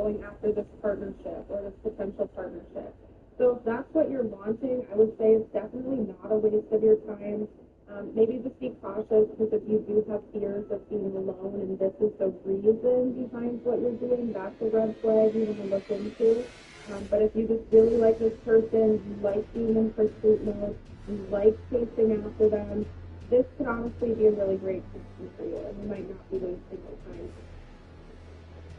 going after this partnership or this potential partnership. So if that's what you're wanting, I would say it's definitely not a waste of your time. Maybe just be cautious because if you do have fears of being alone and this is the reason behind what you're doing, that's a red flag you want to look into. But if you just really like this person, you like being in pursuit mode, you like chasing after them, this could honestly be a really great person for you, and you might not be wasting your time.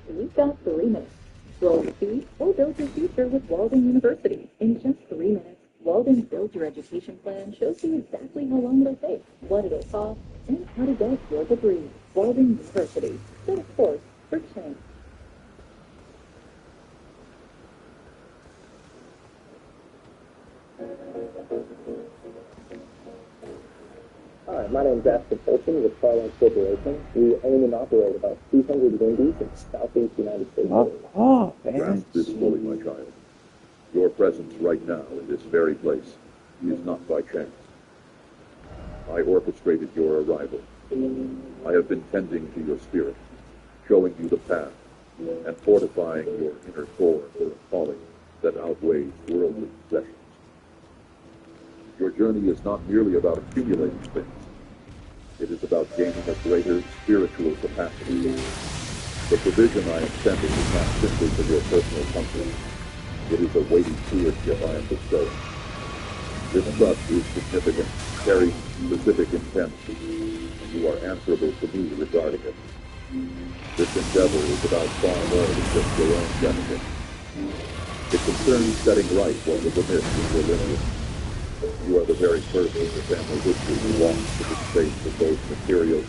You've got 3 minutes. Roll your feet or build your future with Walden University. In just 3 minutes, Walden Build Your Education Plan shows you exactly how long it'll take, what it'll cost, and how to get your degree. Walden University. Set a course for change. Hi, my name is Ashton Fulton with Starline Corporation. We own and operate about 200 Wendy's in Southeast United States. Grasp this fully, my child. Your presence right now in this very place is not by chance. I orchestrated your arrival. I have been tending to your spirit, showing you the path, and fortifying your inner core for a calling that outweighs worldly possessions. Your journey is not merely about accumulating things. It is about gaining a greater spiritual capacity. The provision I am sending is not simply for your personal comfort. It is a weighty stewardship I am bestowing. This trust is significant, carries specific intent, and you are answerable to me regarding it. This endeavor is about far more than just your own benefit. It concerns setting right what was amiss in your lineage. You are the very first in the family history who walks to the space of both material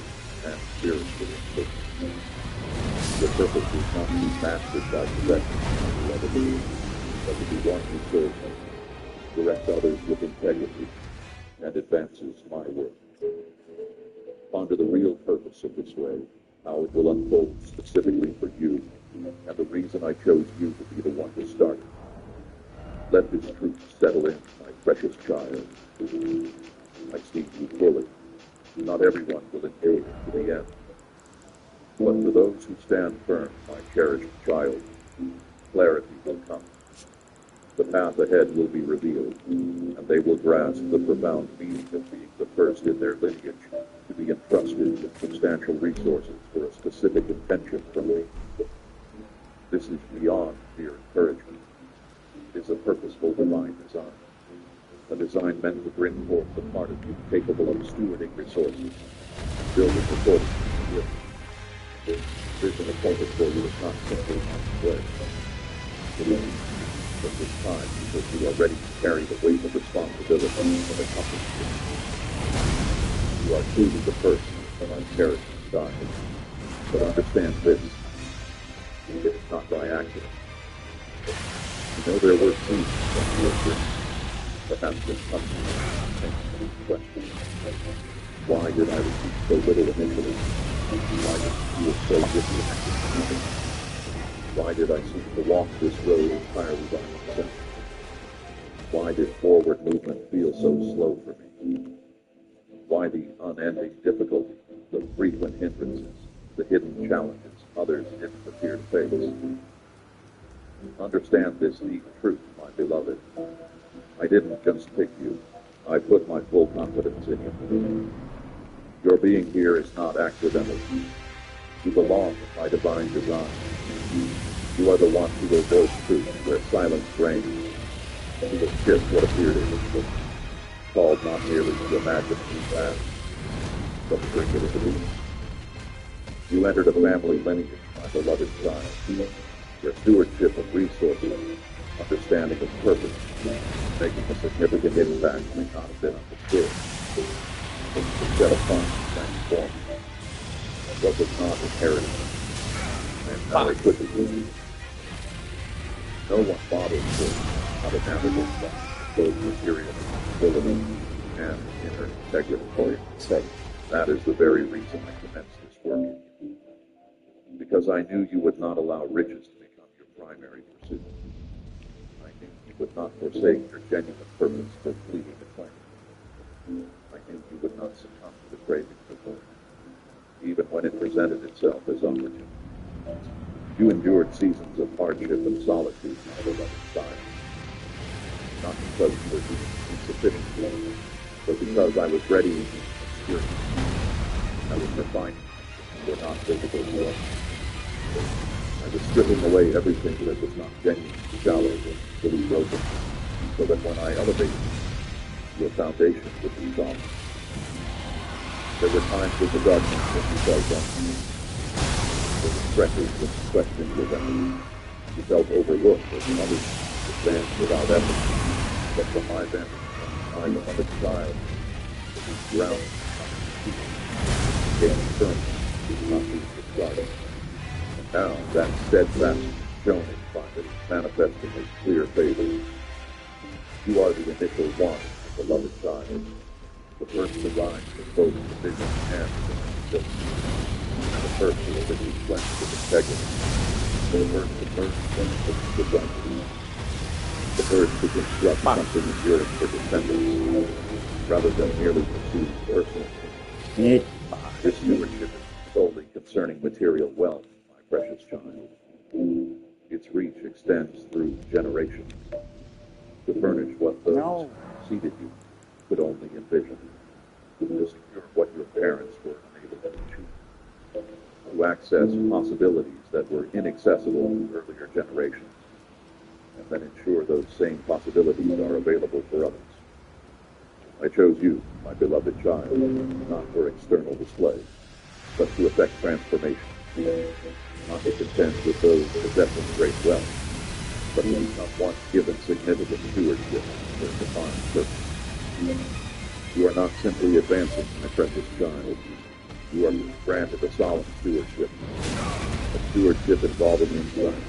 and spiritual existence. Your purpose is not to be mastered by possession, but to be one who serves me, directs others with integrity, and advances my work. Ponder the real purpose of this way, how it will unfold specifically for you, and the reason I chose you to be the one to start it. Let this truth settle in, my precious child. I see you fully. Not everyone will engage to the end. But for those who stand firm, my cherished child, clarity will come. The path ahead will be revealed, and they will grasp the profound meaning of being the first in their lineage to be entrusted with substantial resources for a specific intention from me. This is beyond mere encouragement. It is a purposeful divine design. A design meant to bring forth the part of you capable of stewarding resources, building according to your gift. Vision appointed for you is not simply on the way. It is at this time because you are ready to carry the weight of responsibility of accomplishment. You are truly the first of my cherished style. But understand this, it is not by accident. You know there were seeds that you have written, perhaps in some question. Why did I receive so little initially? Why did you feel so disconnected? Why did I seem to walk this road entirely by myself? Why did forward movement feel so slow for me? Why the unending difficulty, the frequent hindrances, the hidden challenges others didn't appear to face? Understand this deep truth, my beloved. I didn't just pick you. I put my full confidence in you. Your being here is not accidental. You belong to my divine design. You are the one who will voice truth where silence reigns. You will shift what appeared invisible, called not merely to imagine the past, but to bring it into being. You entered a family lineage, my beloved child. Your stewardship of resources, understanding of purpose, making a significant impact may not have been understood. But set upon transformed. What was not inherited, and now equipped with you. No one bothers with how to navigate both material ability and inner integrity. That is the very reason I commenced this work. Because I knew you would not allow riches to become your primary pursuit. I knew you would not forsake your genuine purpose for fleeting acclaim. I knew you would not succumb to the craving for glory, even when it presented itself as opportunity. You endured seasons of hardship and solitude, my beloved child. Not because you were insufficient, but because I was ready to experience. I was refining you were not visible to us. I was stripping away everything that was not genuine, shallow, and fully broken, so that when I elevated you, your foundation would be solid. There were times in the darkness when you felt unseen. There were stretches when you questioned your value. You felt overlooked as others advanced without effort. But from my vantage, my beloved child, it was grounded, gaining firmness, not being discarded. And now that steadfast shone in private, manifesting as clear favor. You are the initial one, my beloved child, the first to rise with both the vision and the skill, the first to live in reflect with integrity, the first to learn things with identity, the first to construct something enduring for descendants, rather than merely pursue personal gain. This stewardship is solely concerning material wealth, my precious child. Its reach extends through generations to furnish what those who preceded you could only envision, to secure what your parents were unable to achieve, to access possibilities that were inaccessible to earlier generations, and then ensure those same possibilities are available for others. I chose you, my beloved child, not for external display, but to effect transformation, not to contend with those possessing great wealth, but to become one given significant stewardship for a defined purpose. You are not simply advancing, my precious child. You are granted a solemn stewardship, a stewardship involving insight,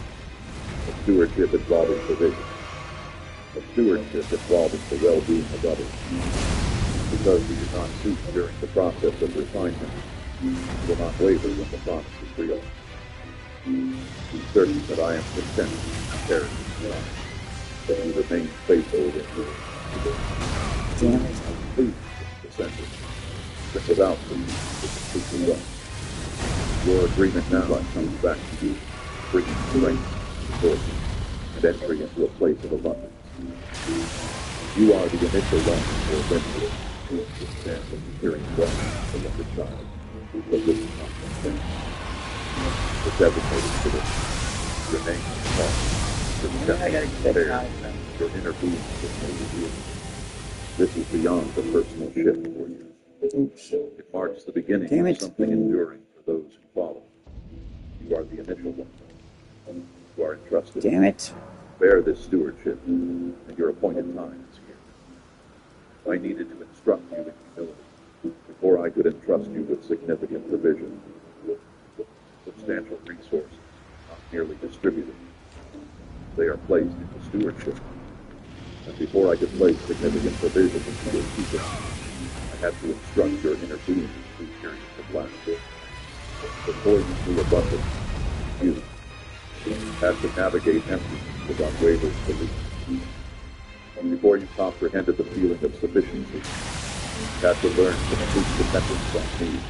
a stewardship involving provision, a stewardship involving the well-being of others. Because you do not cease during the process of refinement, you will not waver when the promise is real. Be certain that I am content to carry you on, that you remain faithful in your Damn it. please, descendants, that without them, it's completely done. Your agreement now comes back to you, bringing strength, resources, and entry into a place of abundance. You are the initial one for eventually to withstand the hearing well of the child, but this is not consent. The designated for this. Your name is called. I gotta get that out. Your inner being is made revealed. This is beyond the personal shift for you. Oops. It marks the beginning Damn of it. something enduring for those who follow. You are the initial one. You are entrusted. Damn it. Bear this stewardship, and your appointed time is here. I needed to instruct you in humility before I could entrust you with significant provision. Substantial resources, not merely distributed. They are placed into stewardship. And before I could place significant provision into your keeping, I had to instruct your inner being through periods of lack. Before you knew abundance, you had to navigate emptiness without wavering belief. And before you comprehended the feeling of sufficiency, you had to learn complete dependence on me.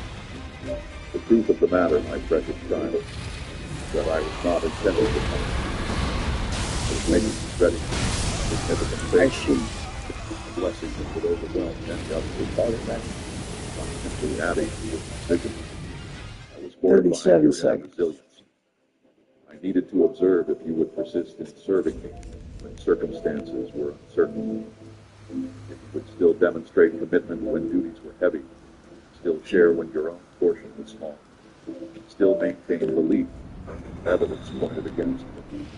The truth of the matter, my precious child, is that I was not intended to punish you. I was making you ready for significant I faith. should. The blessings that would overwhelm any other requirement. Not simply adding to your decision. I was fortifying 37 your inner seconds. resilience. I needed to observe if you would persist in serving me when circumstances were uncertain. If you would still demonstrate commitment when duties were heavy, still share when your own portion was small, still maintain belief when evidence pointed against you.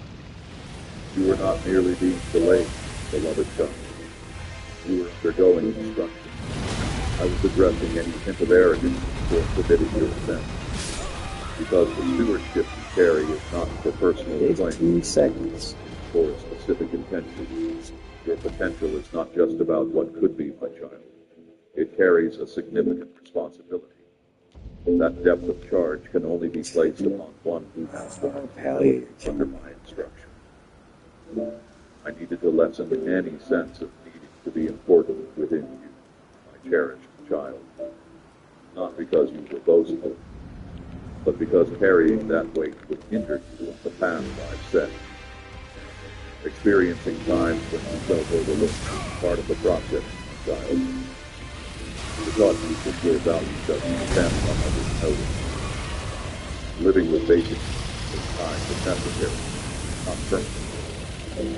You were not merely being delayed, beloved child. You were undergoing instruction. I was addressing any hint of arrogance before permitting your ascent. Because the stewardship you carry is not for personal claim, 15 seconds. for a specific intention. Your potential is not just about what could be, my child. It carries a significant responsibility. That depth of charge can only be placed upon one who has Palliative. under my instruction. I needed to lessen any sense of needing to be important within you, my cherished child. Not because you were boastful, but because carrying that weight would hinder you on the path I've set. Experiencing times when you felt overlooked is part of the process, child. You taught you that your value doesn't depend on others' notice. Living with basic time is necessary, not permanent,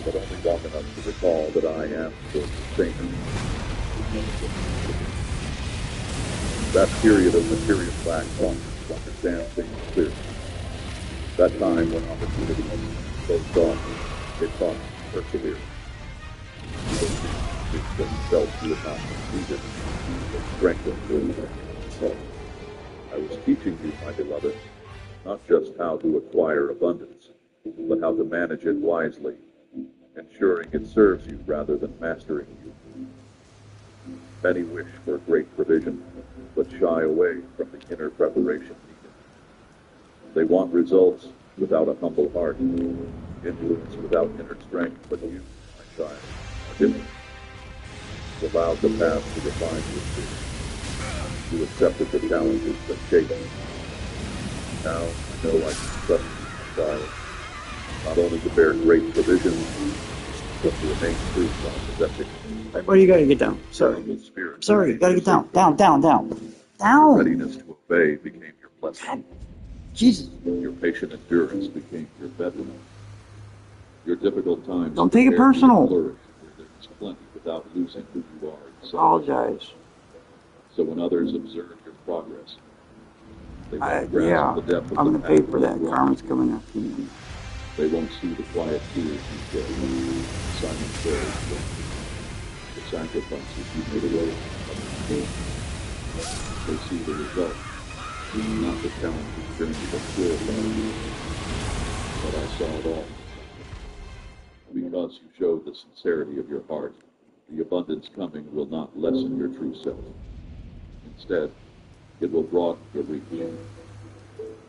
but only long enough to recall that I am the sustainer. That period of material lack taught me to understand things clearly. That time when opportunity closed off, it taught me to persevere. It felt you would not succeed it, but strengthened your soul. I was teaching you, my beloved, not just how to acquire abundance, but how to manage it wisely, ensuring it serves you rather than mastering you. Many wish for great provision, but shy away from the inner preparation needed. They want results without a humble heart, influence without inner strength, but you, my child, are different. You allowed the path to refine you. You accepted the challenges that shaped you. Now I know I can trust you, my child, not only to bear great provisions, but to remain true while possessing Right, buddy, you gotta get down. Sorry. the spirit. Sorry, you gotta get down. Down. Your Down! readiness to obey became your blessing. God, Jesus. Your patient endurance became your bedrock. Your difficult times Don't take it prepared you to personal. flourish where there is plenty without losing who you are inside. Apologize. So when others observe your progress, they won't grasp Yeah, the depth of I'm the gonna pay path for that. you walk. Karma's coming after me. They won't see the quiet tears you shed, the silent prayers you prayed, the sacrifices you made away from others' pain. They see the result, not the challenging journey that purified you. But I saw it all. Because you showed the sincerity of your heart, the abundance coming will not lessen your true self. Instead, it will broaden your reach.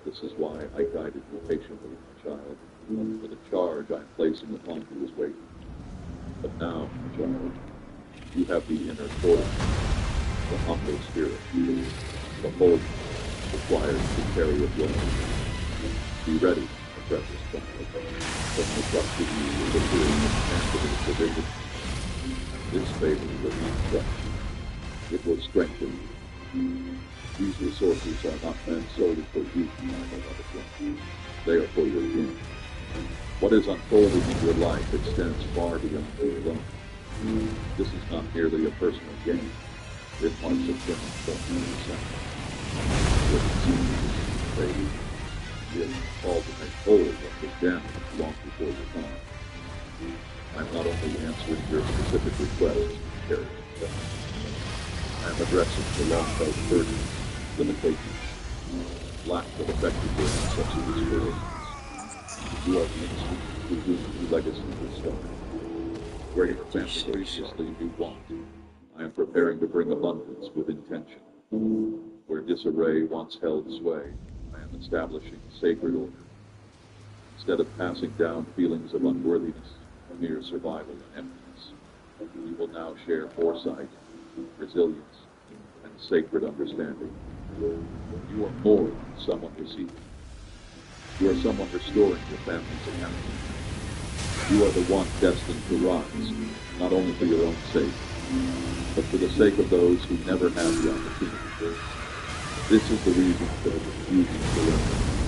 This is why I guided you patiently, my child, for the charge I am placing upon you is weighty. But now, my child, you have the inner courage, the humble spirit, the boldness required to carry it well. Be ready, my precious child. Let me trust in you with the fearing and tangible provision. This favor will not crush. It will strengthen you. These resources are not meant solely for you, my beloved one. They are for your gain. What is unfolding in your life extends far beyond you alone. This is not merely a personal gain. It marks a turning point in your sense. What it seems is faith. You have been called to make whole what was damaged long before your time. I am not only answering your specific requests, Harry, I am addressing the long-felt burdens, limitations, lack of effectiveness in such experiences. You are the instinct with whom your legacy will start. Where your family previously knew want, I am preparing to bring abundance with intention. Where disarray once held sway, I am establishing sacred order. Instead of passing down feelings of unworthiness, mere survival and emptiness, you will now share foresight, resilience, and sacred understanding. You are more than someone receiving. You are someone restoring your family's accountability. You are the one destined to rise, not only for your own sake, but for the sake of those who never had the opportunity. This is the reason for the confusion surrounding.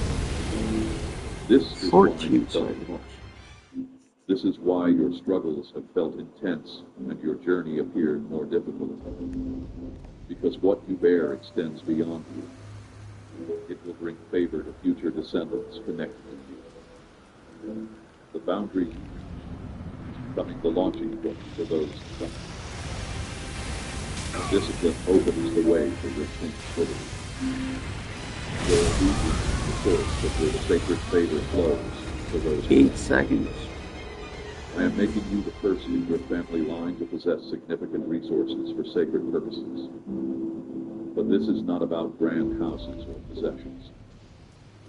This is why you felt lost. This is why your struggles have felt intense and your journey appeared more difficult. Because what you bear extends beyond you. It will bring favor to future descendants connected to you. The boundary is becoming the launching point for those to come. The discipline opens the way for your tranquility. Your obedience is the source of where the sacred favor flows for those who 8 seconds. I am making you the first in your family line to possess significant resources for sacred purposes. But this is not about grand houses or possessions.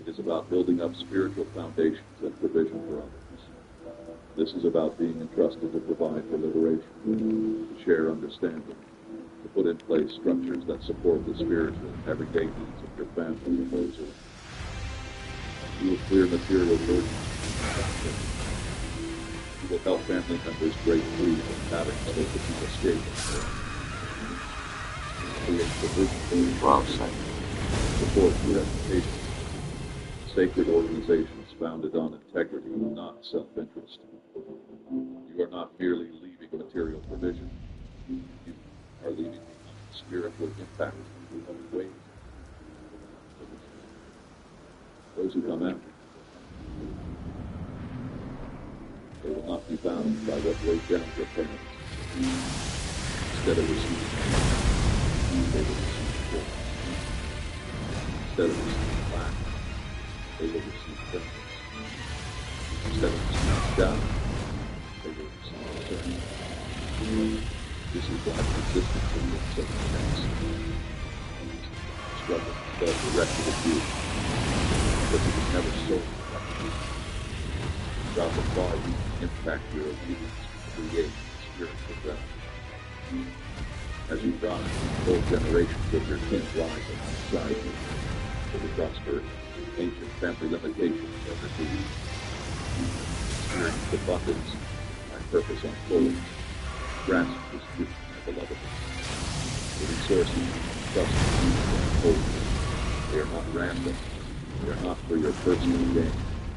It is about building up spiritual foundations and provision for others. This is about being entrusted to provide for liberation, to share understanding, to put in place structures that support the spiritual and everyday needs of your family and those around. You will clear material burdens. You will help family members break free from patterns they could not escape. Create provision for Well said. support your reputation. Sacred organizations founded on integrity, not self-interest. You are not merely leaving material provision. You are leaving behind spiritual impact of weight. Those who come after, they will not be bound by what weighed down your parents. Instead of receiving, they will receive force. Instead of receiving lack, they will receive presence. Instead of receiving doubt, they will receive certainty. This is why persistence in your circumstance struggle self-directed abuse, because it is never solely directed. God will apply you to impact your obedience to create spiritual value. As you rise, whole generations of your kin rise alongside you to the prosper ancient family limitations of the deed. Experience abundance, my purpose unfolds. Grasp this truth, my beloved. The resources you trust in you unfold. They are not random. They are not for your personal gain.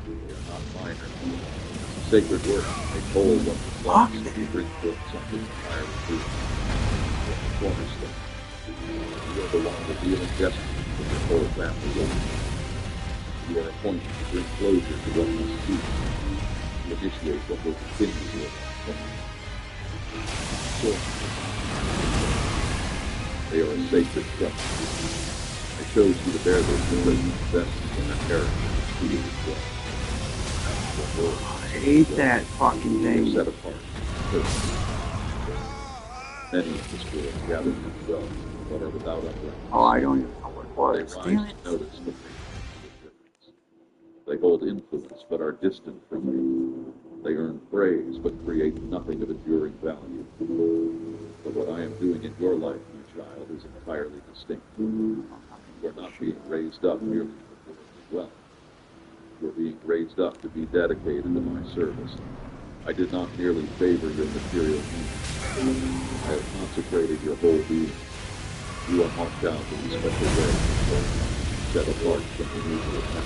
They are not minor. Sacred work may hold what was lost if you bring forth something entirely true. You are the cornerstone. You are the one revealing destiny for your whole family life. You are appointed to bring closure to what must be, to initiate what will continue to evolve. They are a sacred trust. I chose you to bear this because you possess an inherent creative wealth. I hate that fucking thing. Set apart. Many of this world gather themselves, but are without upright. Oh, I don't even know what it They was. rise Damn to it. notice, but they make no difference. They hold influence, but are distant from you. They earn praise, but create nothing of enduring value. But what I am doing in your life, my child, is entirely distinct. You are not being raised up merely for worldly wealth. You are being raised up to be dedicated to my service. I did not merely favor your material needs. I have consecrated your whole being. You are marked out in a special way, set apart from the usual path.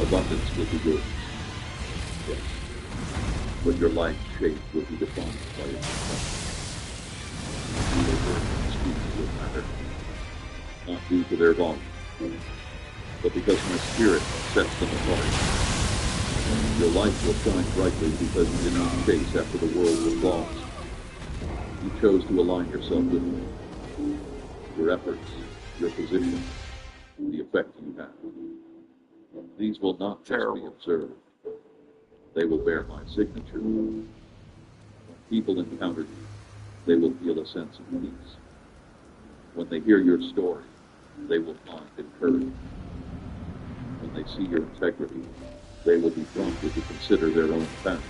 Abundance will be yours. Yes. But your life shape will be defined by its effect. You will work and speak will matter, not due to their volume, but because my spirit sets them apart. Your life will shine brightly because you did not chase after the world's applause. You chose to align yourself with me. Your efforts, your position, the effect you have. These will not just be observed. They will bear my signature. When people encounter you, they will feel a sense of peace. When they hear your story, they will find encouragement. When they see your integrity, they will be prompted to consider their own path.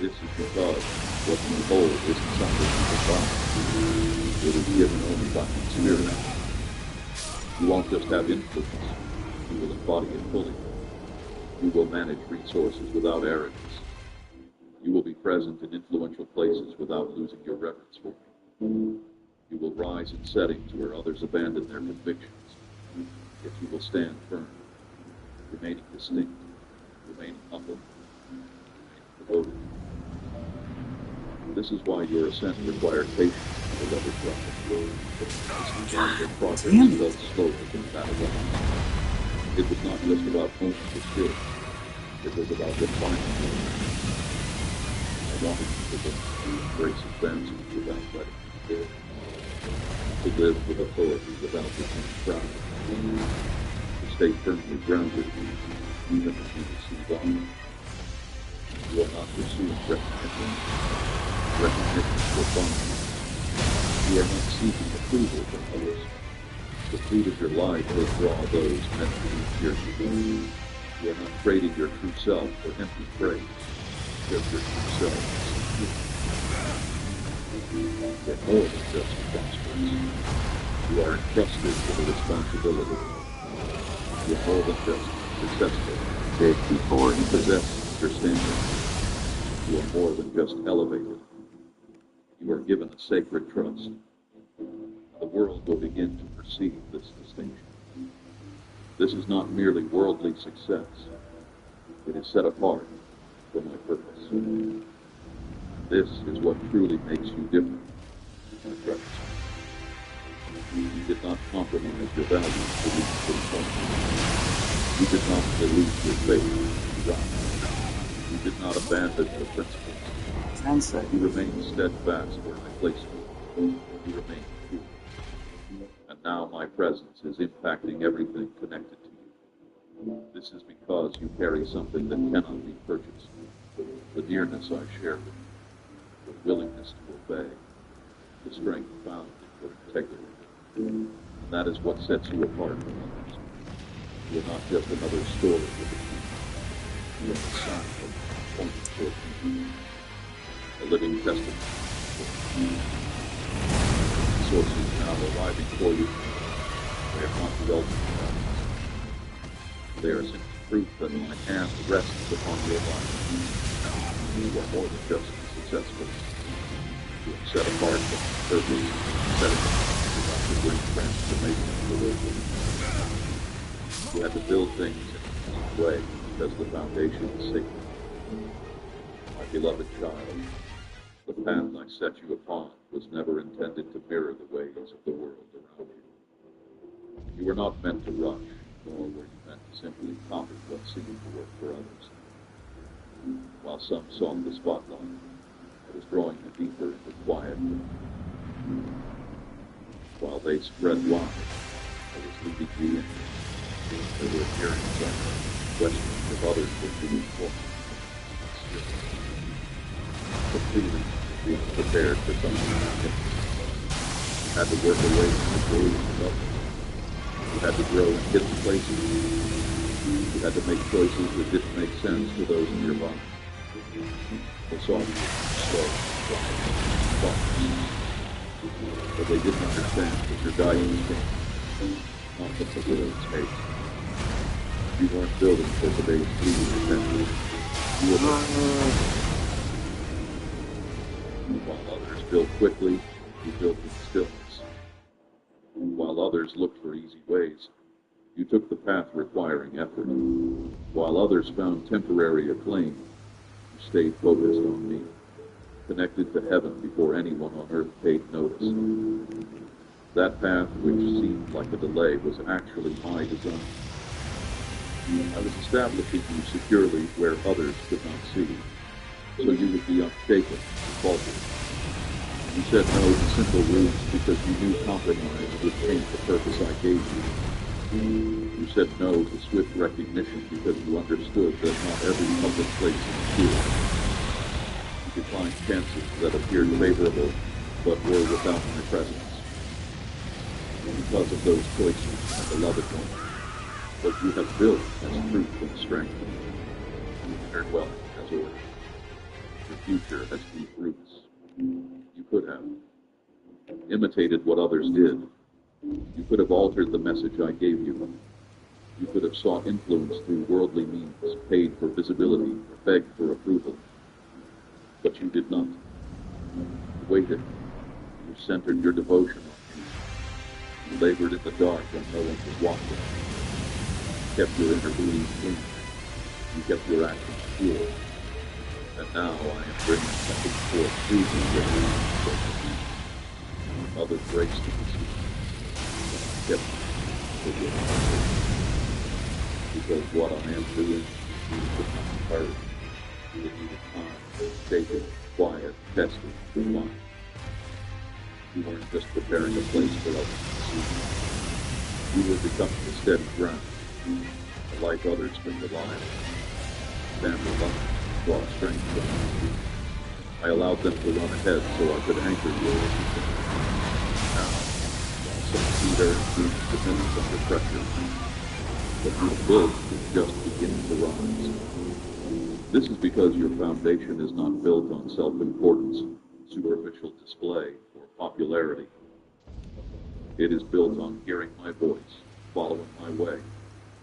This is because what you hold isn't something you can buy. It is given only by my spirit. You won't just have influence, you will embody it fully. You will manage resources without arrogance. You will be present in influential places without losing your reverence for me. You will rise in settings where others abandon their convictions. Yet you will stand firm, remaining distinct, remaining humble, remaining devoted. This is why your ascent required patience and beloved prophet. This is why your progress felt slow in battle lines. It was not just about honing the spirit. It was about refining. I wanted you to embrace advancement without letting you live. To live with authority without becoming proud. To stay firmly grounded even as you receive honor. You are not pursuing recognition. Recognition will find you. You are not seeking approval from others. The fruit of your life will draw those meant to be cheered. You are not trading your true self for empty praise. Just your true self is secure. You're more than just prosperous. You are entrusted with a responsibility. You're more than just successful. 54. You possess understanding. You are more than just elevated. You are given a sacred trust. The world will begin to perceive this distinction. This is not merely worldly success. It is set apart for my purpose. This is what truly makes you different, my precious. You did not compromise your values to reach this point. You did not dilute your faith to rise. You did not abandon your principles. 10 seconds. You remain steadfast where I placed you. You remain true. And now my presence is impacting everything connected to you. This is because you carry something that cannot be purchased. The nearness I share with you, the willingness to obey, the strength found in your integrity. And that is what sets you apart from others. You are not just another story with a key. You are the sign of pointing toward me. A living testament. Sources now arriving for you. They are not the ultimate. They are simply proof that my hand rests upon your life. You are more than just successful. You are set apart from purpose, set apart to bring transformation to the world. You had to build things in a way because the foundation is sacred. My beloved child, the path I set you upon was never intended to mirror the ways of the world around you. You were not meant to rush, nor were you meant to simply copy what seemed to work for others. While some sought the spotlight, I was drawing you deeper into quiet. While they spread wide, I was leading you in. They were hearing some questions if others were doing more. Completely being prepared for something different. You had to work away from the gaze of others. You had to grow in hidden places. You had to make choices that didn't make sense to those in your life. They saw you slow, quiet, thoughtful. But they didn't understand that your guidance came, not from the world's hate. You weren't building for today's fleeting potential. You were While others built quickly, you built in stillness. While others looked for easy ways, you took the path requiring effort. While others found temporary acclaim, you stayed focused on me, connected to heaven before anyone on earth paid notice. That path, which seemed like a delay, was actually my design. I was establishing you securely where others could not see, so you would be unshaken and falter. You said no to simple rules because you knew compromise would taint the purpose I gave you. You said no to swift recognition because you understood that not every public place is pure. You declined chances that appeared favorable but were without my presence. Because of those choices, my beloved one, what you have built has truth and strength. Your dwelling has order. Your future has deep roots. You could have imitated what others did. You could have altered the message I gave you. You could have sought influence through worldly means, paid for visibility, or begged for approval. But you did not. You waited. You centered your devotion on me. You labored in the dark when no one was watching. You kept your inner being clean. You kept your actions pure. And now I am bringing something forth through you. Others braced to receive. Kept with your heart. Because what I am doing is not heard. It needed time, shaken, quiet, tested, refined. You weren't just preparing a place for others to see. You were becoming a steady ground, a life others can rely on. Stand alone, draw strength from my feet. I allowed them to run ahead so I could anchor you. Now, while some feet are diminish under pressure, what you have built is just beginning to rise. This is because your foundation is not built on self-importance, superficial display, or popularity. It is built on hearing my voice, following my way,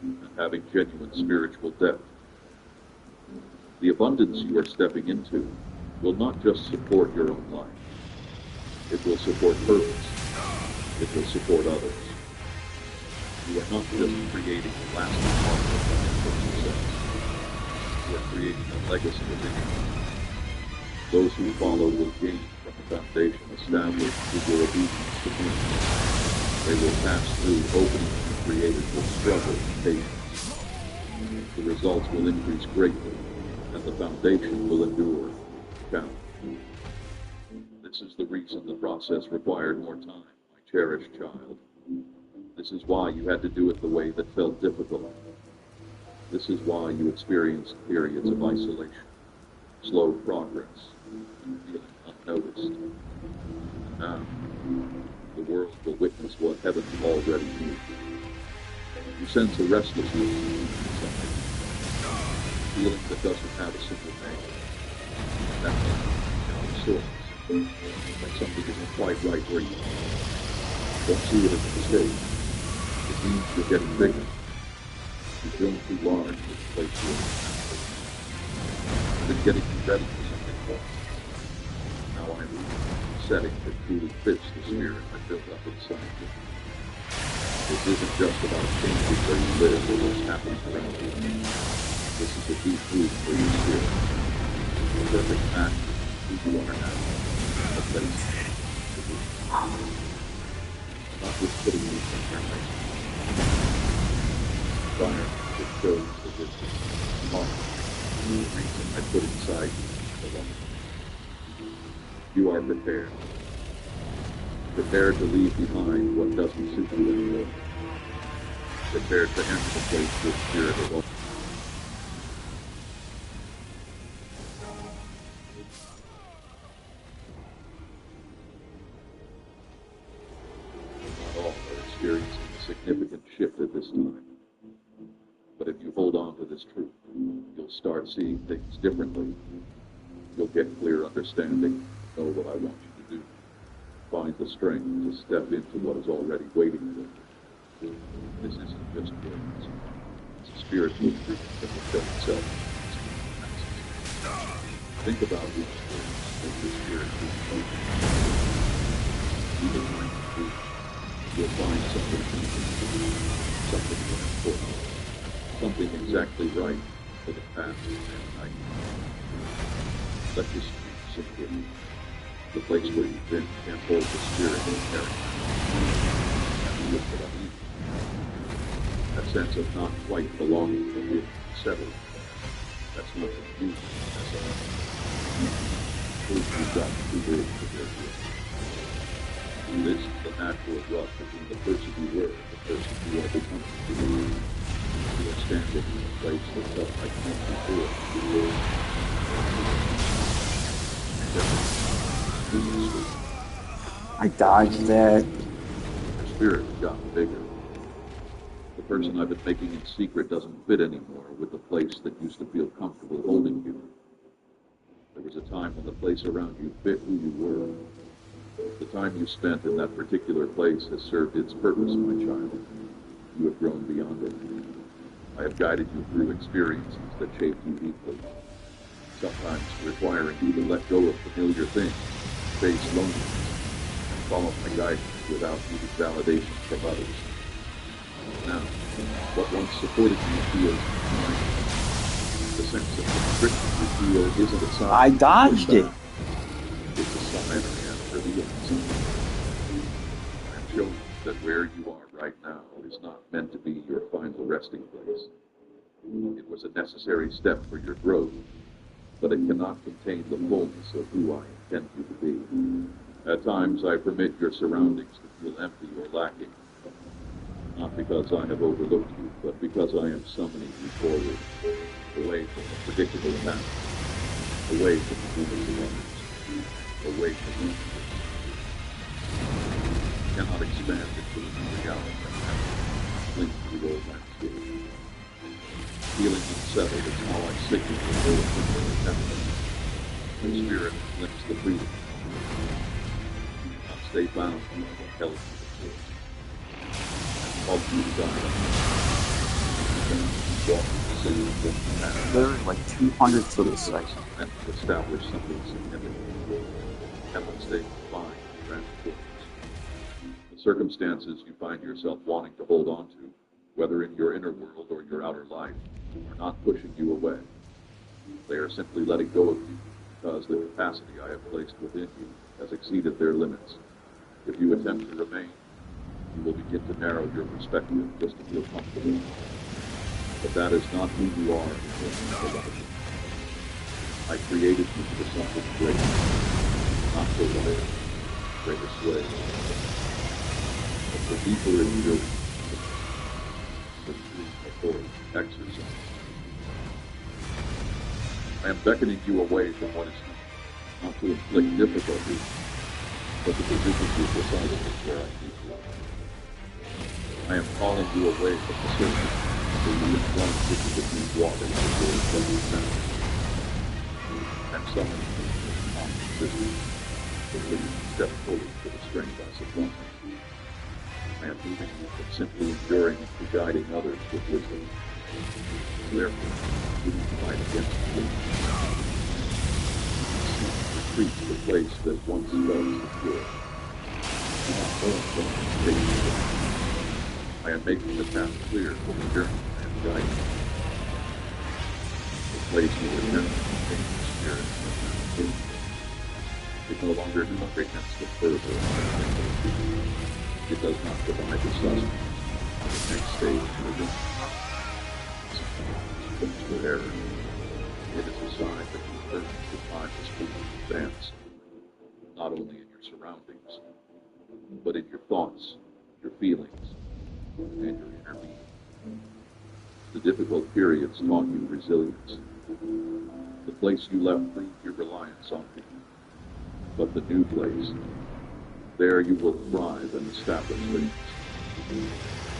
and having genuine spiritual depth. The abundance you are stepping into will not just support your own life. It will support purpose. It will support others. You are not just creating a lasting mark of financial success. You are creating a legacy of income. Those who follow will gain from the foundation established through your obedience to me. They will pass through openings you created with struggle and patience. The results will increase greatly, and the foundation will endure challenge. This is the reason the process required more time, my cherished child. This is why you had to do it the way that felt difficult. This is why you experienced periods of isolation, slow progress, and feeling unnoticed. And now, the world will witness what heaven already knew. You sense a restlessness inside, a feeling that doesn't have a single name. That means source, that something isn't quite right where you are. Don't see it as a mistake. It means you're getting bigger. You've grown too large for the place you're in. I've been getting you ready for something more. Now I'm setting that truly fits the spirit I built up inside you. This isn't just about changing where you live or what's happening around you. This is a deep root for your spirit. A perfect match with who you are now. A place to be. Not just putting you somewhere nice. Fire that shows the wisdom, heart, the reason I put inside you alone. You are prepared. Prepared to leave behind what doesn't suit you anymore. Prepared to enter the place with spirit alone. Not all are experiencing a significant shift at this time. But if you hold on to this truth, you'll start seeing things differently. You'll get clear understanding, know what I want you to do. Find the strength to step into what is already waiting for you. This isn't just words. It's a spiritual truth that will show itself. Think about the experience that your spirit will show you. Even when you do, you'll find something something more important. Something exactly right for the path and night. Let this sink in. The place where you've been can't hold the spirit and character. And look what I mean. That sense of not quite belonging to you, settled. That's not confusion, that's a proof you've got too big to bear with. And this is the natural rut between the person you were and the person you are becoming. You are standing in a place that felt like home before. I dodged that. Your spirit has gotten bigger. The person I've been making in secret doesn't fit anymore with the place that used to feel comfortable holding you. There was a time when the place around you fit who you were. The time you spent in that particular place has served its purpose, my child. You have grown beyond it. I have guided you through experiences that shaped you deeply, sometimes requiring you to let go of familiar things, face loneliness, and follow my guidance without needing validation from others. Now, what once supported you feels behind you. The sense of constriction you feel isn't a sign. I dodged it. It's a sign I am revealing something. I am showing you that where you are right now is not meant to be your final resting place. It was a necessary step for your growth, but it cannot contain the fullness of who I intend you to be. At times, I permit your surroundings to feel empty or lacking, not because I have overlooked you, but because I am summoning you forward, away from the predictable path, away from the movements of others, away from you. You cannot expand into a new reality and link to the old landscape. Feeling unsettled is how I signal the world when you're attempting. The spirit limits the freedom. You cannot stay bound to what held you before. And called you to die. walking the same important path. There's like 200 to the site. Meant to establish something significant, and once they find transforms. The circumstances you find yourself wanting to hold on to, whether in your inner world or your outer life, are not pushing you away. They are simply letting go of you, because the capacity I have placed within you has exceeded their limits. If you attempt to remain, you will begin to narrow your perspective just to feel comfortable. But that is not who you are in the life. I created you for something greater, not for life, greater sway, but for deeper endurance, for true authority, exercise. I am beckoning you away from what is not to inflict difficulty, but to position you precisely where I need you. I am calling you away from the surface, so you can plunge into the deep waters of your present sound. And summoning you to the common system, so that you can step forward to the strength I supply. I am moving you from simply enduring to guiding others with wisdom. Therefore, do not fight against me. Retreat to the place that once felt secure. Do not go from the state. I am making the path clear for the journey I am guiding. The place you attempt to contain the spirit of the it no longer comprehends the further. It does not provide the sustenance of the next stage of the journey. For error. It is a sign that you learn to find the speed of advance, not only in your surroundings, but in your thoughts, your feelings, and your inner being. The difficult periods taught you resilience. The place you left proved your reliance on me. But the new place, there you will thrive and establish things.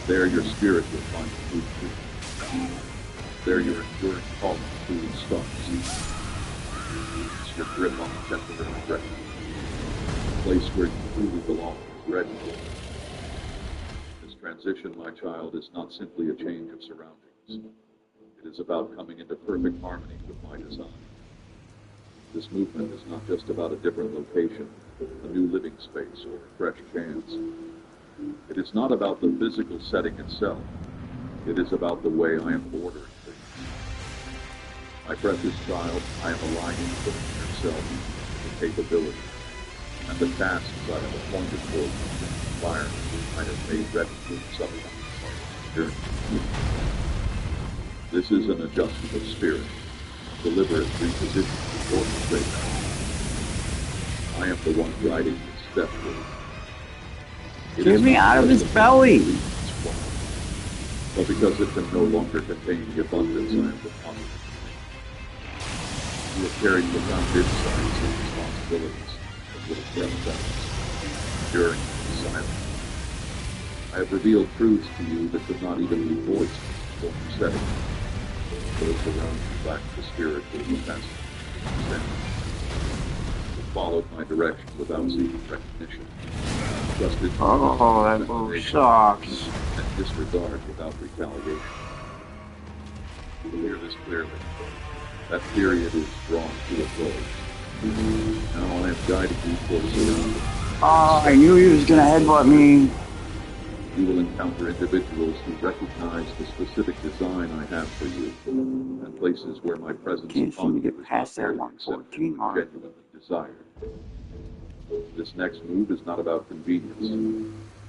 There your spirit will find true freedom. There your enduring calling truly starts. It's your grip on the temporary refuge. The place where you truly belong is ready. This transition, my child, is not simply a change of surroundings. It is about coming into perfect harmony with my design. This movement is not just about a different location, a new living space, or a fresh chance. It is not about the physical setting itself. It is about the way I am ordering things. My precious child, I am aligning with yourself, the capability, and the tasks I have appointed for you, the environment I have made ready for the subconscious part of the journey. This is an adjustment of spirit, deliberate repositioning of orchestration. I am the one guiding this step forward. Get me out of his belly! But because it can no longer contain the abundance I am depositing. You have carried profound insights and responsibilities that would have kept us during the silence. I have revealed truths to you that could not even be voiced in the setting. Those around you lack the spiritual capacity to understand. You followed my direction without seeking recognition. Trusted Oh, that move sucks. and disregard without retaliation. To hear this clearly, that period is drawn to a close. Now I am guiding you towards surroundings. Oh, I knew he was gonna headbutt me. You will encounter individuals who recognize the specific design I have for you, and places where my presence Can't seem upon to you get is past not that merely 114 accepted, mark. genuinely desired. This next move is not about convenience.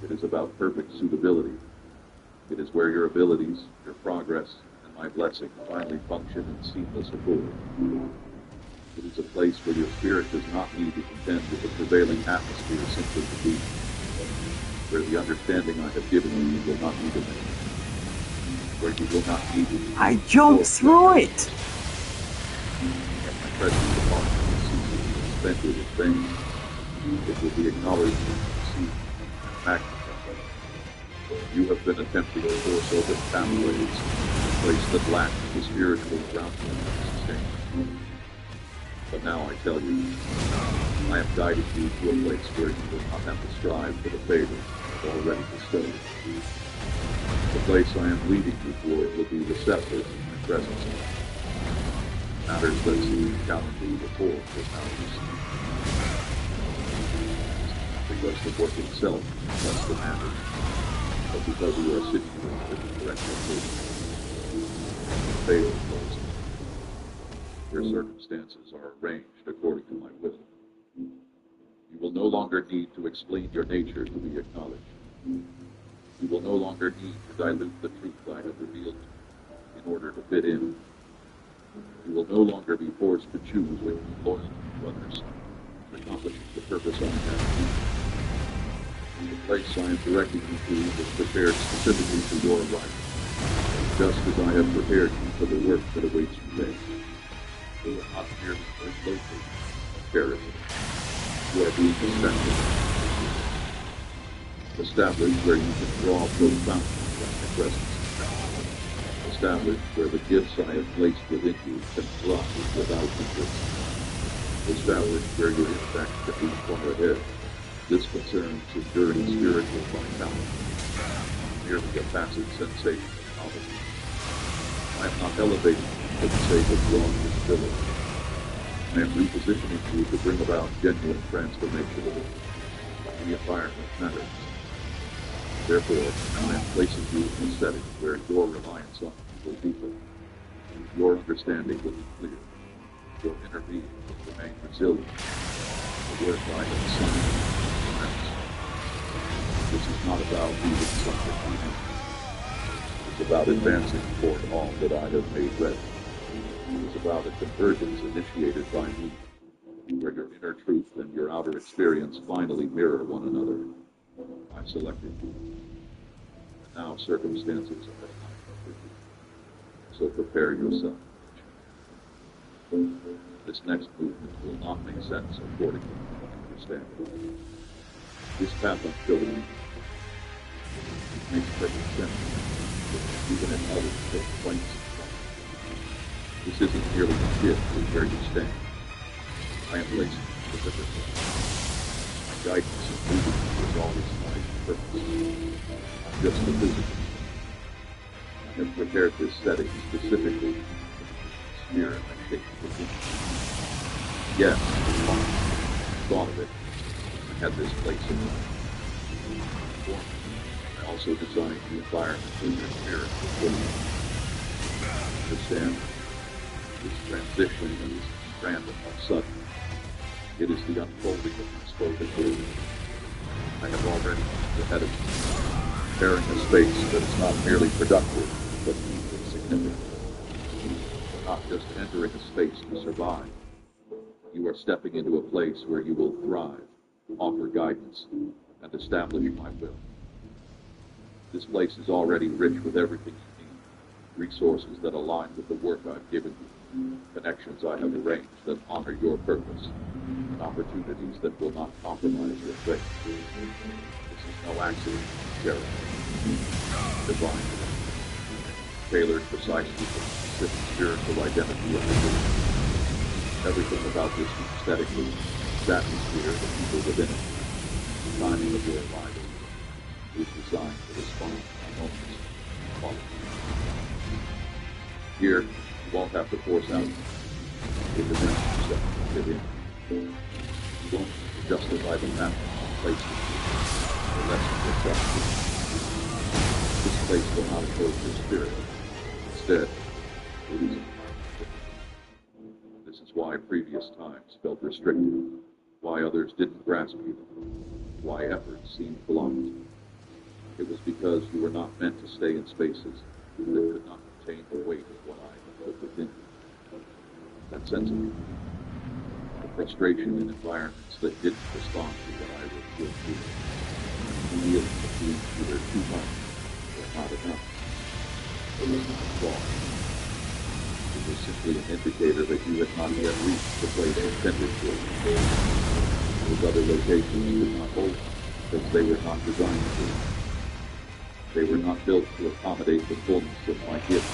It is about perfect suitability. It is where your abilities, your progress, and my blessing finally function in seamless accord. It is a place where your spirit does not need to contend with the prevailing atmosphere simply to be. Where the understanding I have given you will not be diminished. Where you will not need to. I jumped through it! My presence upon you ceases to be suspended in vain. It will be acknowledged and received and magnified. You have been attempting to force open pathways, a place that lacks the spiritual grounding and sustainment. But now I tell you, I am guiding you to a place where you will not have to strive for the favor I've already bestowed. The place I am leading you toward will be receptive to my presence. Matters that seemed challenging before will now be seen. Because the work itself is less demanding, but because you are situated in the correct location. Favor flows. Your circumstances are arranged according to my will. You will no longer need to explain your nature to be acknowledged. You will no longer need to dilute the truth I have revealed in order to fit in. You will no longer be forced to choose between loyalty to others and accomplishing the purpose I have. The place I am directing you to is prepared specifically for your arrival, just as I have prepared you for the work that awaits you there. You are not merely relocated, perishing. You are being established where you can draw profoundly from my presence. Established where the gifts I have placed within you can thrive without hindrance. Established where your impact can be far ahead. This concerns enduring spiritual vitality, merely a passive sensation of novelty. I am not elevating you for the sake of drawing visibility. I am repositioning you to bring about genuine transformation. The environment matters. Therefore, I am placing you in a setting where your reliance on me will deepen. Your understanding will be clear. Your inner being will remain resilient. The work I have assigned. This is not about leaving something behind. It's about advancing toward all that I have made ready. It's about a convergence initiated by me, where your inner truth and your outer experience finally mirror one another. I selected you. And now circumstances are aligned with you. So prepare yourself. This next movement will not make sense according to my understanding. This path I'm showing you makes perfect sense, even if others take points. This isn't merely a shift in where you stand. I am placing you deliberately. My guidance in moving you is always my purpose, not just the physical. I have prepared this setting specifically for the spirit I take within you. Yes, I thought of it. I had this place in mind. I also designed the environment where your spirit will live. Understand? This transition is random or sudden. It is the unfolding of unspoken word. I have already moved ahead of you, preparing a space that is not merely productive, but deeply significant. You're not just entering a space to survive. You are stepping into a place where you will thrive, offer guidance, and establish my will. This place is already rich with everything you need, resources that align with the work I've given you, connections I have arranged that honor your purpose, and opportunities that will not compromise your faith. This is no accident, Jared. Divine, tailored precisely for the specific spiritual identity of the vision. Everything about this aesthetic movement, atmosphere, the people within it, the timing of your arrival, is designed to respond to my moments and qualities. Here, you won't have to force out. It depends yourself to fit in. You won't justify the path you place you, or lessen yourself. This place will not oppose your spirit. Instead, it is This is why previous times felt restricted, why others didn't grasp you, why efforts seemed blocked. It was because you were not meant to stay in spaces that could not contain the weight of what I had put within you. That sense of the frustration in environments that didn't respond to what I revealed to you, the feeling of being either too much or not enough. It was not a flaw. It was simply an indicator that you had not yet reached the place intended for you. Those other locations did not hold because they were not designed to. They were not built to accommodate the fullness of my gift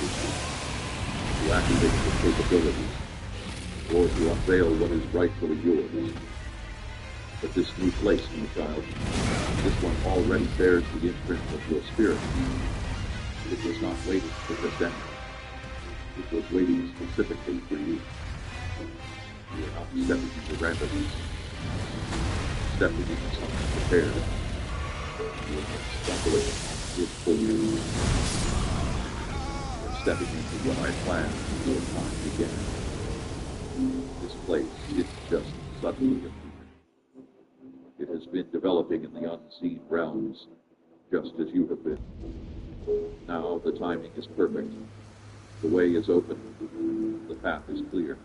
to activate your capabilities, or to unveil what is rightfully yours. But this new place, my child, this one already bears the imprint of your spirit. It was not waiting for just anyone. It was waiting specifically for you. You are not stepping into randomness, stepping into something prepared. You are not stumbling with full you. You are stepping into what I planned before time began. This place isn't just suddenly appeared. It has been developing in the unseen realms, just as you have been. Now the timing is perfect. The way is open. The path is clear.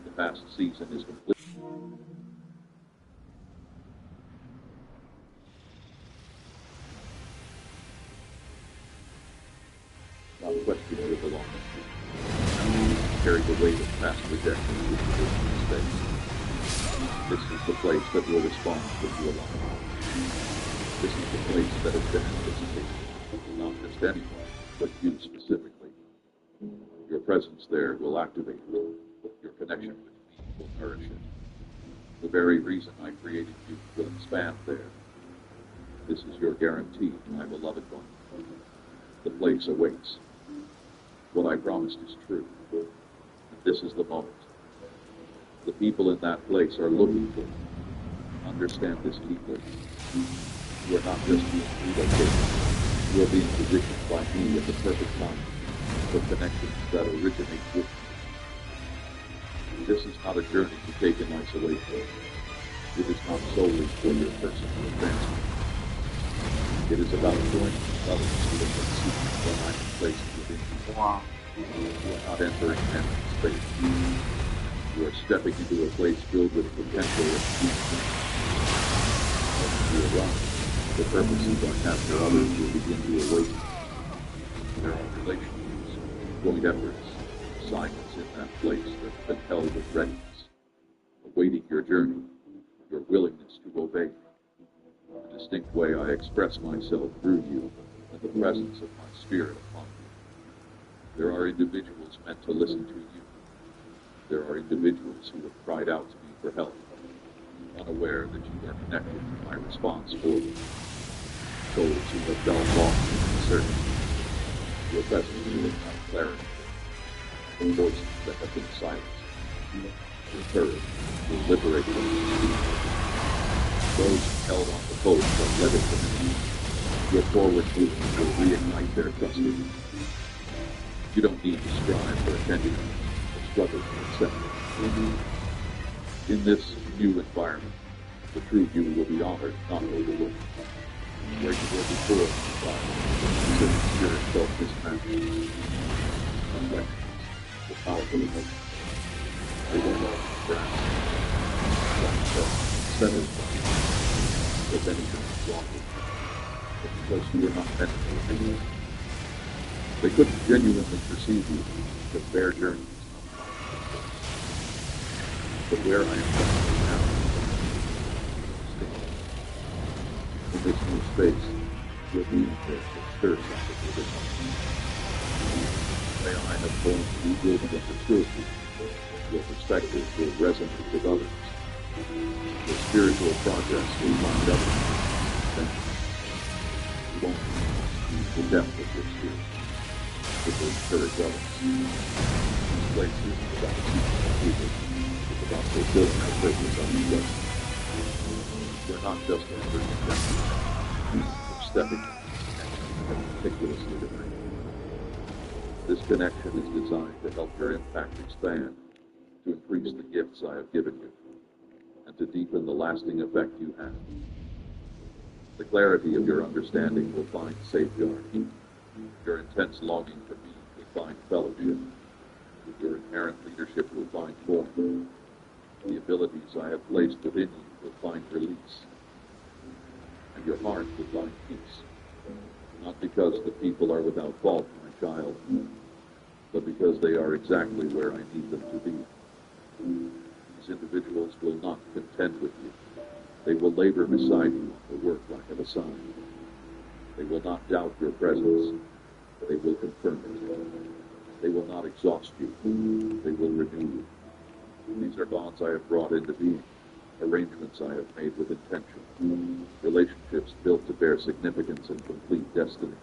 The past season is complete. Not question your belonging. Carry the weight of past rejection into this space. This is the place that will respond when you align. This is the place that has been anticipated. Not just anyone, but you specifically. Your presence there will activate it. Your connection with me will nourish it. The very reason I created you will expand there. This is your guarantee, my beloved one. The place awaits. What I promised is true. And this is the moment. The people in that place are looking for you. Understand this deeply. You are not just being relocated. You are being positioned by me at the perfect time for connections that originate with you. This is not a journey to take in isolation. It is not solely for your personal advancement. It is about joining others who have been seeking what I am placed within you. Wow. You are not entering empty space. You are stepping into a place filled with potential and future. As you arrive, the purposes I have for others will begin to awaken. There are relationships, joint efforts, assignments in that place that have been held with readiness, awaiting your journey, your willingness to obey. The distinct way I express myself through you and the presence of my spirit upon you. There are individuals meant to listen to you. There are individuals who have cried out to me for help, unaware that you are connected to my response for them. Souls who have felt lost in uncertainty. Your presence will have clarity. The voices that have been silenced. Your courage will liberate them to speak. Those who held on to hope but let it diminish. Your forward movement will reignite their trust in you. You don't need to strive for attention, or struggle to accept it. In this new environment, the true you will be honored, not overlooked. Where you were before, the spirit felt mismatched. Reflections, the powerful emotions. They will not grasp. Settled. If anything is wrong with you, because you were not meant for it. They couldn't genuinely perceive you, because their journey is not mine. But where I am going now, in this new space, your being there will stir something within us. May I have born you will be understood. Your perspective will resonate with others. Your spiritual progress will find others. You won't need the depth of your spirit. It will encourage others. This place isn't about teaching people. It's about fulfilling our purpose on the earth. You're not just entering a destiny. You're stepping into a connection that is meticulously defined. This connection is designed to help your impact expand, to increase the gifts I have given you, and to deepen the lasting effect you have. The clarity of your understanding will find safeguard. Your intense longing for me will find fellowship. Your inherent leadership will find form. The abilities I have placed within you will find release. And your heart will find peace. Not because the people are without fault, my child, but because they are exactly where I need them to be. These individuals will not contend with you. They will labor beside you on the work I have assigned. They will not doubt your presence. They will confirm it. They will not exhaust you. They will renew you. These are bonds I have brought into being, arrangements I have made with intention, relationships built to bear significance and complete destiny.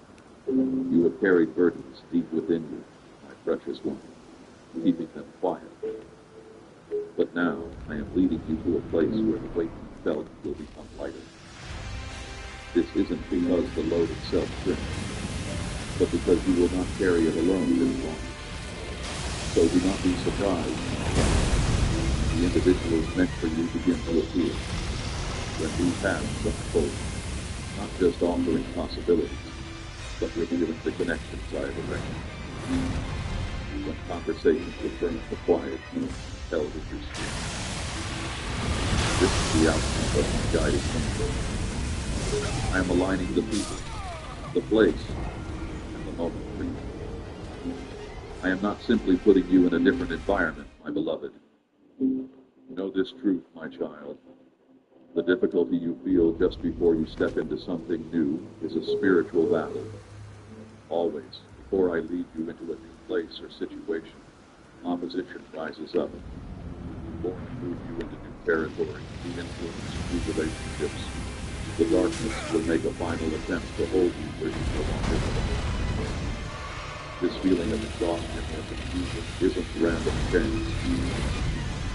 You have carried burdens deep within you, my precious one, keeping them quiet. But now I am leading you to a place where the weight you felt will become lighter. This isn't because the load itself shrinks, but because you will not carry it alone any longer. So do not be surprised when the individuals meant for you begin to appear, when new paths unfold, not just offering possibilities, but revealing the connections I have arranged. When conversations return to quiet, held in your spirit. This is the outcome of my guiding principle. I am aligning the people, the place, and the moment for you. I am not simply putting you in a different environment, my beloved. Know this truth, my child. The difficulty you feel just before you step into something new is a spiritual battle. Always, before I lead you into a new place or situation, opposition rises up. Before I move you into new territory, new influence, new relationships, the darkness will make a final attempt to hold you where you no longer belong. This feeling of exhaustion or confusion isn't random chance.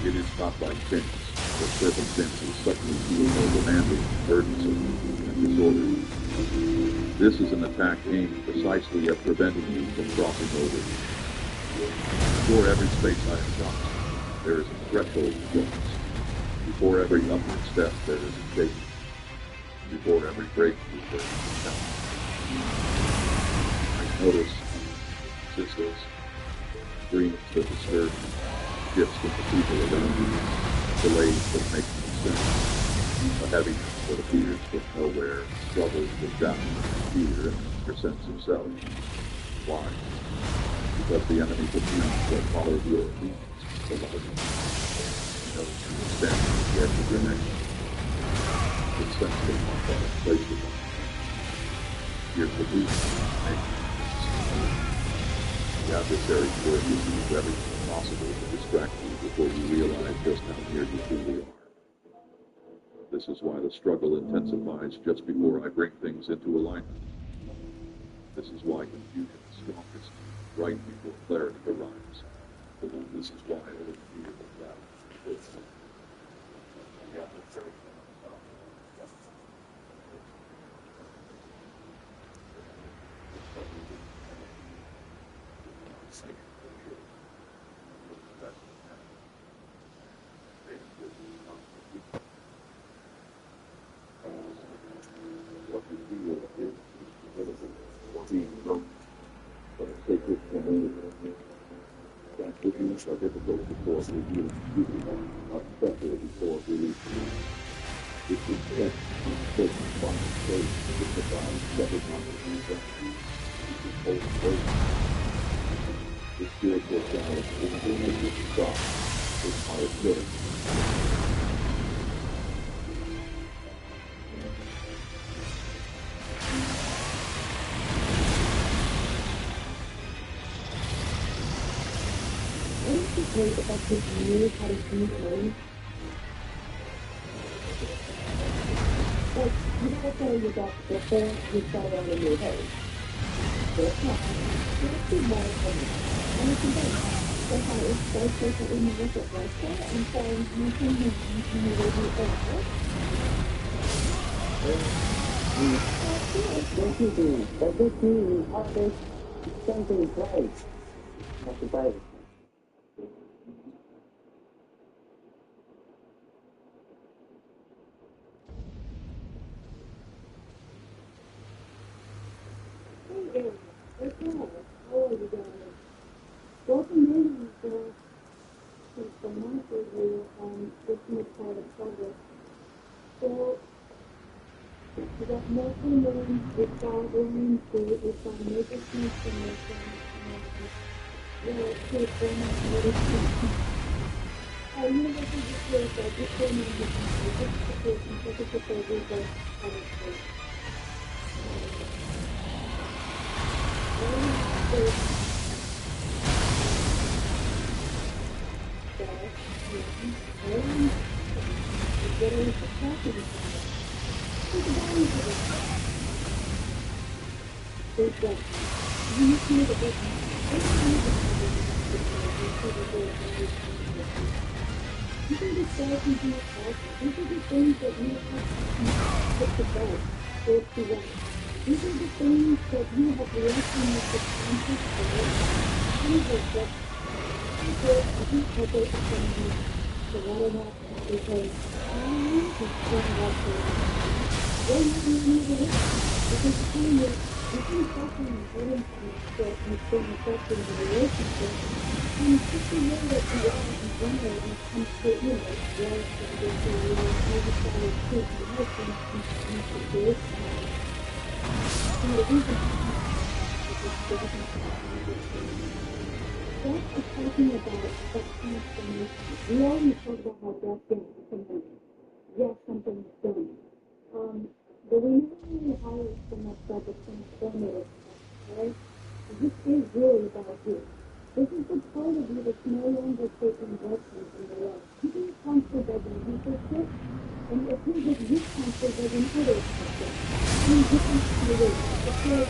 It is not by chance that circumstances suddenly feel more demanding, burdensome, and disordered. This is an attack aimed precisely at preventing you from crossing over. Before every space I have crossed, there is a threshold to cross. Before every upward step, there is a shaking. Before every breakthrough, there is a challenge. I notice resistance, dreams that disturb you, shifts in the people around you, delays that make no sense, a heaviness that appears from nowhere, struggles with doubt, fear, and your sense of self. Why? Because the enemy believes what follows your obedience, beloved. He knows you will stand at the edge of your next. It's sensitive on what is placed upon you. Here's the reason make the adversary's work is to do everything possible to distract you before you realize just how near you truly are. This is why the struggle intensifies just before I bring things into alignment. This is why confusion is strongest right before clarity arrives. This is why I would fear the battle. The adversary. What you feel is being broken, but a sacred community. Transitions are difficult before revealing beauty, not especially before releasing. This is just certain final stage signifies stepping on the future. This is holy grace. The spiritual challenge is only to stop with my ability. Great about this new how to see things. Like, you know what you got there, you start on a new head. That's not too much for me. And it's about somehow it's so perfect when you look at like that and so you can do What you do? Everything happens something place. Not the Bible. Welcome in to the month review on this new part of progress. So, we got multiple moons, we've got Orion 2, we've got major transformation, and we're pretty cool now, really cool. Universal details that this film is the justification for the proposal of Alice. There's that. You need to know that there's you can just start thinking yourself. These are the things that you have to put to bed or to rest. These are the things that you have reacting with the conscious thought. These are just people who have their opinion to let it out because I need to stand up for it. They have no need to listen because the thing is, you can suffering and hurting from yourself and it's been affecting the relationship. And it's just the way that you are in general when it comes to, you know, love and everything, you know, how you try to treat your husband in situations. And the reason is this doesn't Death is talking about that transformation. We already talked about how death can happen. Yes, something is done. But we never really highlight so much about the transformative stuff, right? This is really about you. This is the part of you that's no longer taking judgment in the world. You can constantly judging people's shit, and if you just you constantly judging others' shit, you different ways. It's like,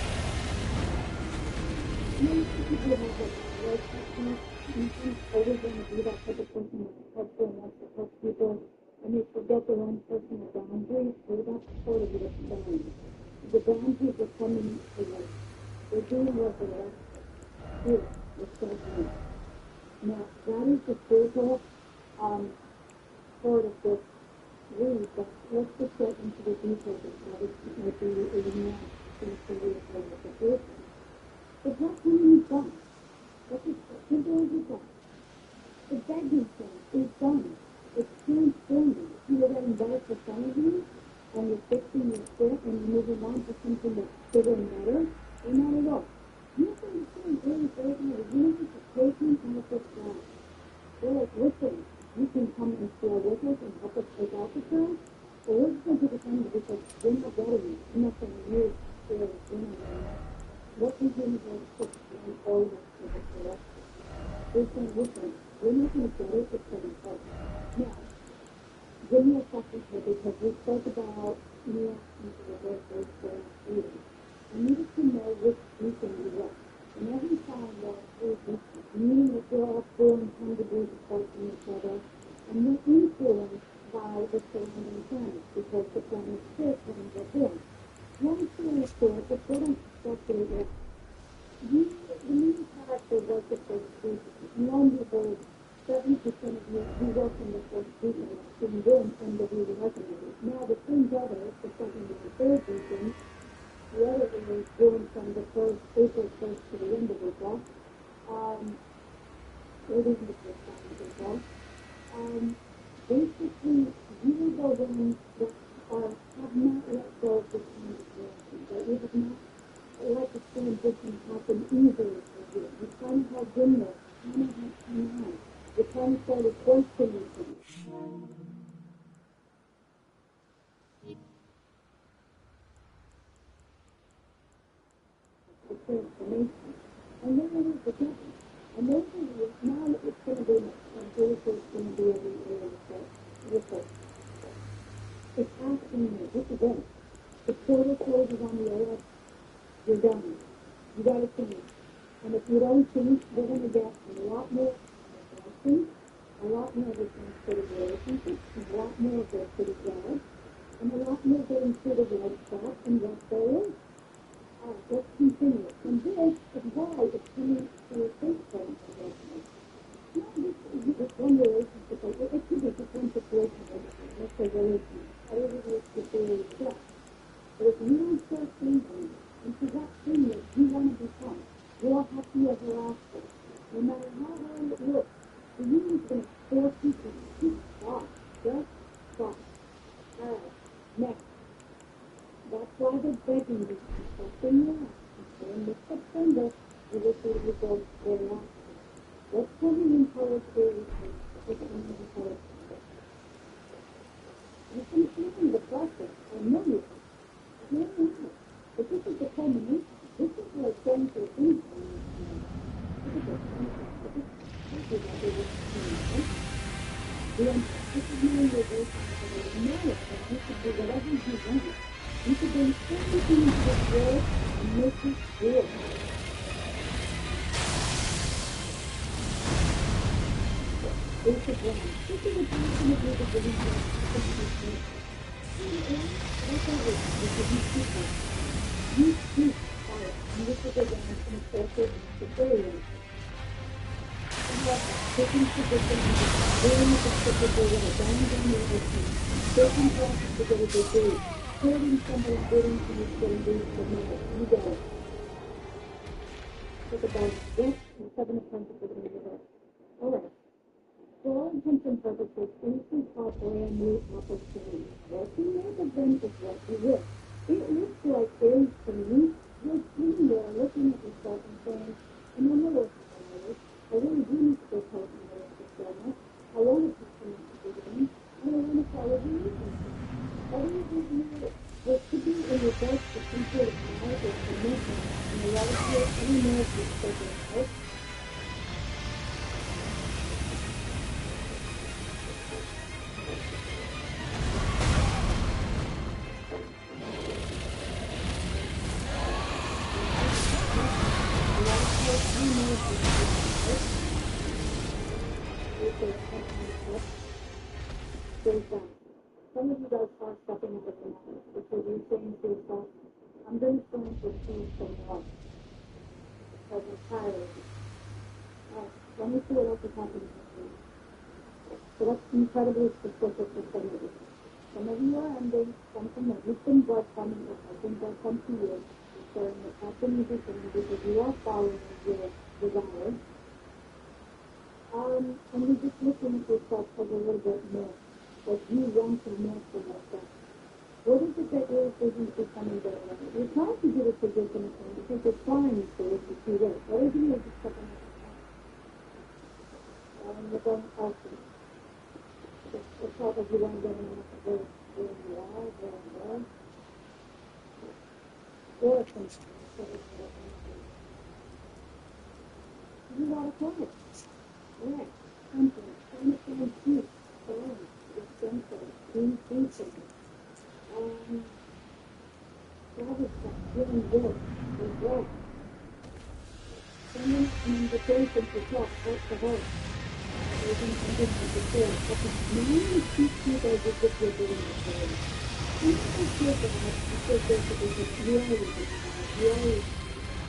many people have like love customers, and I'm always going to be that type of person that's helpful and wants to help people, and they forget their own personal boundaries, so that's part of it, boundaries. The boundaries are coming to like, they're doing what they're asked to do. Now, that is the spiritual part of this read, but let's just get into the details of how this might be a nuance thing for you to with the person. The platforming is done. That's as simple as it's done. The begging thing is done. It's transforming. You were getting better for some of you, and you're fixing your shit, and you're moving on to something that's bigger and better, and not at all. You have to understand very early, you need to take me and look at that. They're like, listen, you can come and share with us and help us take out the trash, or we're just going to take the time because we're not getting nothing new to share with what we do is to explain all of this to the collective. They're saying, listen, we're not going to get it, it's going to help. Now, give me a second here because we spoke about nuances of the birthday for reading. I needed to know which beacon you were. And every time that is meaning that you're all 4 and 10 degrees apart from each other, and you're influenced by the surrounding planets, because the planet split when you're born. Long story short, the current structure is the main character was the first beacon. And lo and behold, 70% of you work in the first beacon, and then NW resonated. Now the twin brother, the second and the third beacon, the other is going from the first, April 1st to the end of April. Or even the first time of April. Basically, you are the ones that have not let go of this transition, that you have not let the transition happen easily for you. You kind of have been there, kind of have come out. You kind of started questioning things. The transformation. And then it is the difference. And those are the, now it's going to be, and Thursday is going to be every day with it. It's asking you, this is it. The portal closes on the earth, you're done. You got to change. And if you don't change, you're going to get a lot more blessings, a lot more returns to the relationships, a lot more of their city jobs, and a lot more getting to the right stuff and what there is. Let's continue. And this is why it's coming to a safe place for this. Not just one relationship, but it could be just one situation, let's say relationship. Everybody is to really trust. But if you don't start changing into that thing that you want to become, you're happy ever after. No matter how hard it looks, the union's going to force you to keep stop. Just stop. Alright, next. That's why they're begging you to something else. And in September, you will see results very often. Let's go in color seriously. Let's go in color. You can feel the process. I know you can. I know. But this is the culmination. This is like going to an income. This is a concept. This is what they want to do. This is my motivation. I know it. You can do whatever you want. You could bring everything into this world and make it good. Basic one. This is a person of music that we have to do. What that is because you speak like you speak fire, and this is a dance in a culture and civilian. And what taking position in the very specific way, down the ocean, taking classes to go to the gate, hurting somebody, getting to you, getting to the middle. You got it. Talk about yes, and 7 of Pentacles in the middle. All right. For all intents and purposes, things are brand new opportunities. What you make of them is what you will. It looks like very clean. You're sitting there looking at yourself and saying, I'm a little tired. I really do need to go help my little dilemma. I want to continue to do them, and I want to follow the reasons. Whatever it is now, what could be in regards to some sort of knowledge or commitment, and a lot of you, any more of you spoken out, some of you guys are stepping into the moment because you're saying to yourself, I'm going to stand for peace and love because I'm tired. Let me see what else is happening with you. So that's incredibly specific for some of you. Some of you are ending something that you've been blood coming or something that come to you. You're sharing the passion because you are following your desire. And you're just looking at yourself as a little bit more. Like you want to know for yourself. What is it that you're thinking is coming their way? You're trying to get a position of things because you're trying to if you see it. What is it you're just stepping out of time? You're going elsewhere. It's not like you want to get in where you are, where you are. Or something. You want to fly. Right. Something. Trying to find peace. Balance. Simple, being patient, feeling good, as well. Sending an invitation to talk out to heart. Raising something to the soul. Many people are just what you're doing this way. You don't feel bad because there's a reality in your life.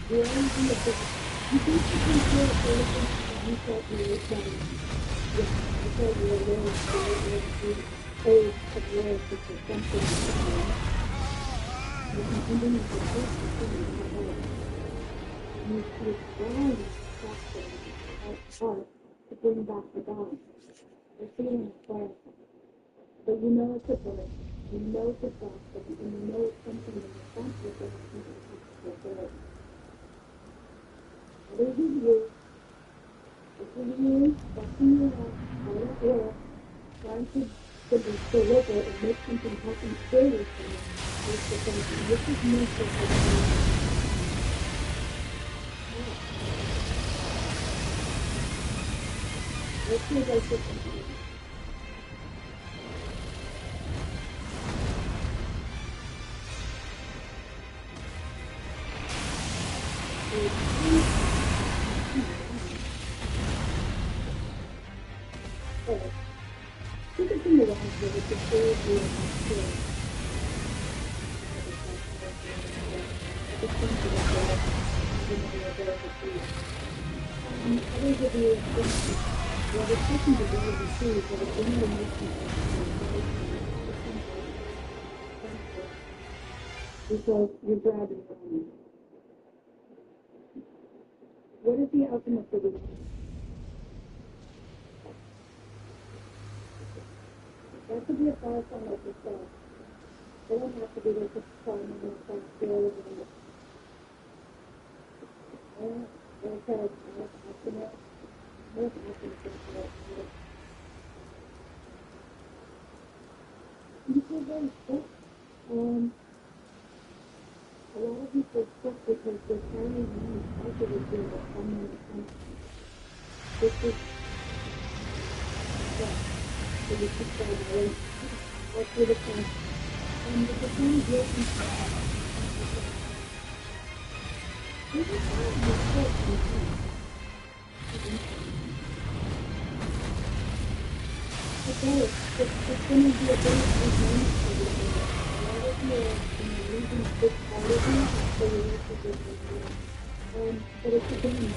You always in the book. You think you can feel everything and you thought you were better. Yes, because you're alone, you're age of yours, which is something you can underneath the first thing in your heart. You take down something at heart to bring back the balance. You're feeling it clarity. But you know it's a bird. You know it's a something, and you know it's something that you're responsible for that you can have to fulfill. This is you. This is you, fucking you out of work, trying to deliver and make something happen for you. This is me for let's see if I can continue. You continue on with the third year of experience. Others of you what it's taking to do with the food, but it's in the mission because you're grabbing from you. What is the ultimate for the that could be a fire sign like yourself. They don't have to be there to tell me what I'm feeling. Okay, you feel very stuck. A lot of people are stuck because they're carrying on positive things that come in the country. This is stuck. So you keep going away. All through the country. and the percentage will continue. This is how you put okay, it's going to be a bit administrative. A lot of your reasons big part of it, so you have to get it. But it's again,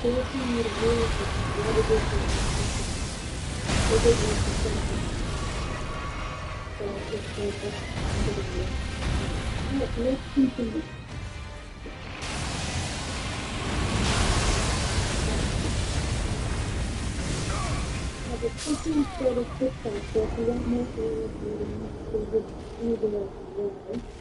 forcing you to realize what it is that you're doing. It is percentage. So it's like that's kind of it. Alright, let's continue. Now the second sort of pitfall, so if you want more areas, you would need to either